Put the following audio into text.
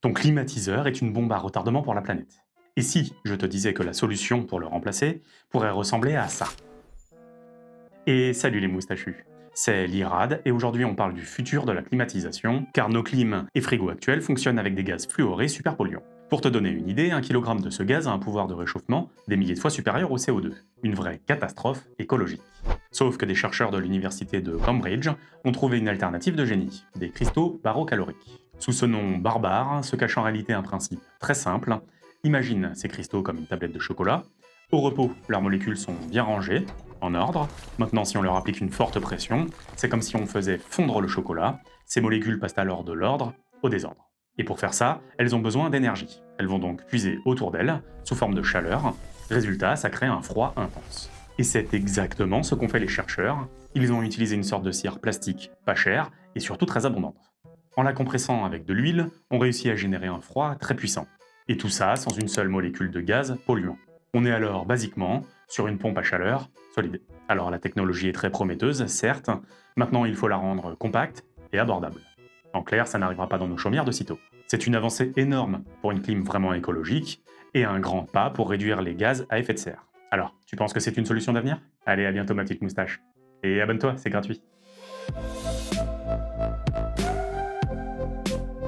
Ton climatiseur est une bombe à retardement pour la planète. Et si je te disais que la solution pour le remplacer pourrait ressembler à ça? Et salut les moustachus, c'est l'IRAD et aujourd'hui on parle du futur de la climatisation car nos clims et frigos actuels fonctionnent avec des gaz fluorés super polluants. Pour te donner une idée, un kilogramme de ce gaz a un pouvoir de réchauffement des milliers de fois supérieur au CO2, une vraie catastrophe écologique. Sauf que des chercheurs de l'université de Cambridge ont trouvé une alternative de génie, des cristaux barocaloriques. Sous ce nom barbare se cache en réalité un principe très simple. Imagine ces cristaux comme une tablette de chocolat. Au repos, leurs molécules sont bien rangées, en ordre. Maintenant, si on leur applique une forte pression, c'est comme si on faisait fondre le chocolat. Ces molécules passent alors de l'ordre au désordre. Et pour faire ça, elles ont besoin d'énergie. Elles vont donc puiser autour d'elles, sous forme de chaleur. Résultat, ça crée un froid intense. Et c'est exactement ce qu'ont fait les chercheurs. Ils ont utilisé une sorte de cire plastique pas chère et surtout très abondante. En la compressant avec de l'huile, on réussit à générer un froid très puissant. Et tout ça sans une seule molécule de gaz polluant. On est alors basiquement sur une pompe à chaleur solide. Alors la technologie est très prometteuse, certes, maintenant il faut la rendre compacte et abordable. En clair, ça n'arrivera pas dans nos chaumières de sitôt. C'est une avancée énorme pour une clim vraiment écologique et un grand pas pour réduire les gaz à effet de serre. Alors, tu penses que c'est une solution d'avenir? Allez, à bientôt ma petite moustache. Et abonne-toi, c'est gratuit.